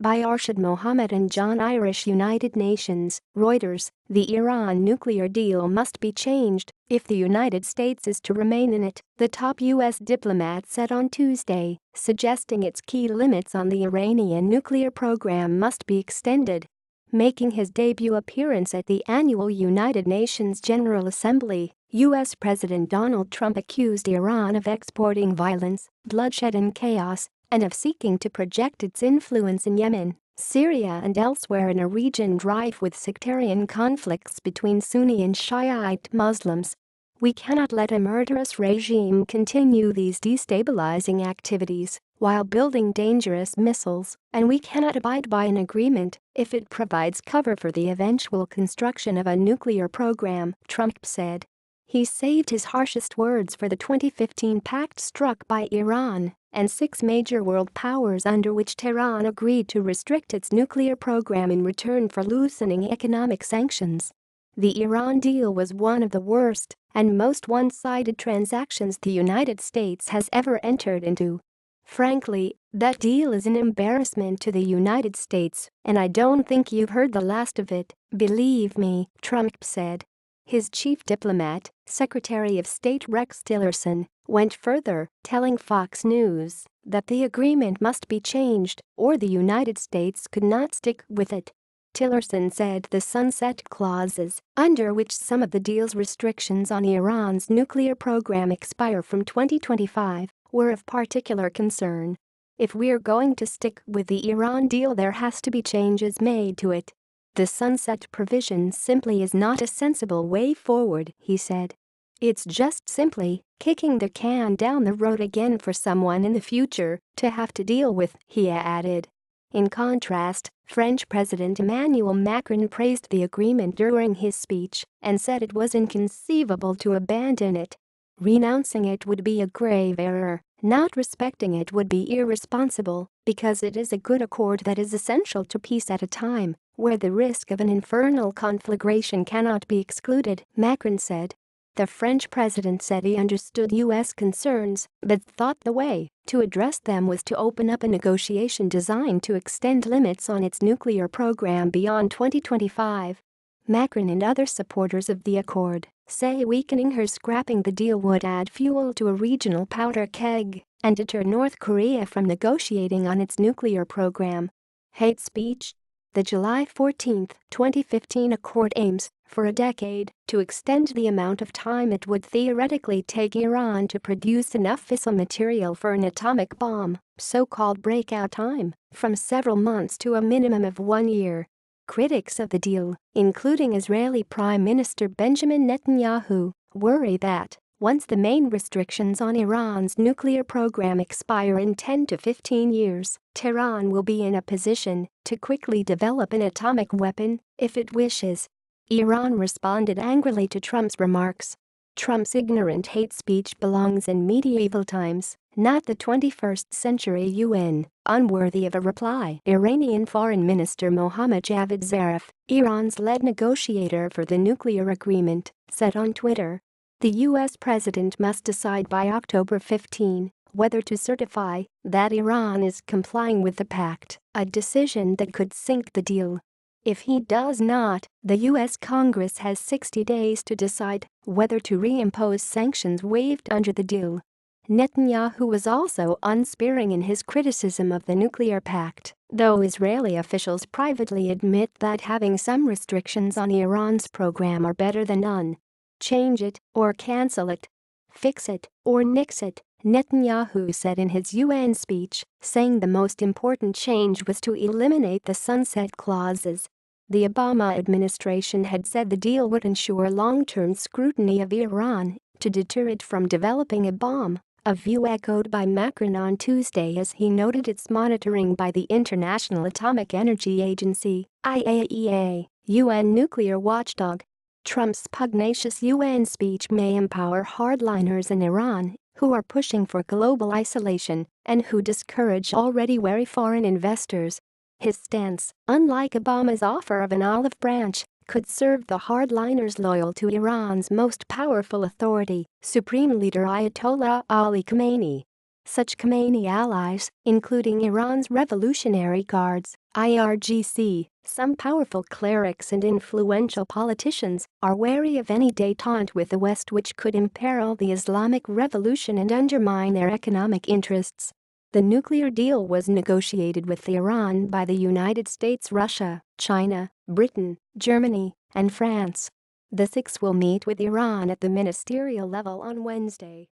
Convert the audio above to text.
by Arshad Mohammed and John Irish United Nations, Reuters, the Iran nuclear deal must be changed if the United States is to remain in it, the top U.S. diplomat said on Tuesday, suggesting its key limits on the Iranian nuclear program must be extended. Making his debut appearance at the annual United Nations General Assembly, U.S. President Donald Trump accused Iran of exporting violence, bloodshed and chaos, and of seeking to project its influence in Yemen, Syria and elsewhere in a region rife with sectarian conflicts between Sunni and Shi'ite Muslims. "We cannot let a murderous regime continue these destabilizing activities while building dangerous missiles, and we cannot abide by an agreement if it provides cover for the eventual construction of a nuclear program," Trump said. He saved his harshest words for the 2015 pact struck by Iran and 6 major world powers under which Tehran agreed to restrict its nuclear program in return for loosening economic sanctions. The Iran deal was one of the worst and most one-sided transactions the United States has ever entered into. "Frankly, that deal is an embarrassment to the United States, and I don't think you've heard the last of it, believe me," Trump said. His chief diplomat, Secretary of State Rex Tillerson, went further, telling Fox News that the agreement must be changed or the United States could not stick with it. Tillerson said the sunset clauses, under which some of the deal's restrictions on Iran's nuclear program expire from 2025, were of particular concern. "If we're going to stick with the Iran deal, there has to be changes made to it. The sunset provision simply is not a sensible way forward," he said. "It's just simply kicking the can down the road again for someone in the future to have to deal with," he added. In contrast, French President Emmanuel Macron praised the agreement during his speech and said it was inconceivable to abandon it. "Renouncing it would be a grave error. Not respecting it would be irresponsible because it is a good accord that is essential to peace at a time where the risk of an infernal conflagration cannot be excluded," Macron said. The French president said he understood U.S. concerns but thought the way to address them was to open up a negotiation designed to extend limits on its nuclear program beyond 2025. Macron and other supporters of the accord say weakening or scrapping the deal would add fuel to a regional powder keg and deter North Korea from negotiating on its nuclear program. Hate speech. The July 14, 2015 accord aims, for a decade, to extend the amount of time it would theoretically take Iran to produce enough fissile material for an atomic bomb, so-called breakout time, from several months to a minimum of 1 year. Critics of the deal, including Israeli Prime Minister Benjamin Netanyahu, worry that once the main restrictions on Iran's nuclear program expire in 10 to 15 years, Tehran will be in a position to quickly develop an atomic weapon if it wishes. Iran responded angrily to Trump's remarks. Trump's ignorant hate speech belongs in medieval times, not the 21st century UN, unworthy of a reply. Iranian Foreign Minister Mohammed Javad Zarif, Iran's lead negotiator for the nuclear agreement, said on Twitter, "The U.S. president must decide by October 15 whether to certify that Iran is complying with the pact, a decision that could sink the deal. If he does not, the U.S. Congress has 60 days to decide whether to reimpose sanctions waived under the deal." Netanyahu was also unsparing in his criticism of the nuclear pact, though Israeli officials privately admit that having some restrictions on Iran's program are better than none. "Change it or cancel it. Fix it or nix it," Netanyahu said in his UN speech, saying the most important change was to eliminate the sunset clauses. The Obama administration had said the deal would ensure long-term scrutiny of Iran to deter it from developing a bomb, a view echoed by Macron on Tuesday as he noted its monitoring by the International Atomic Energy Agency, IAEA, UN nuclear watchdog. Trump's pugnacious UN speech may empower hardliners in Iran who are pushing for global isolation and who discourage already wary foreign investors. His stance, unlike Obama's offer of an olive branch, could serve the hardliners loyal to Iran's most powerful authority, Supreme Leader Ayatollah Ali Khamenei. Such Khomeini allies, including Iran's Revolutionary Guards (IRGC), some powerful clerics and influential politicians, are wary of any détente with the West which could imperil the Islamic Revolution and undermine their economic interests. The nuclear deal was negotiated with Iran by the United States, Russia, China, Britain, Germany, and France. The six will meet with Iran at the ministerial level on Wednesday.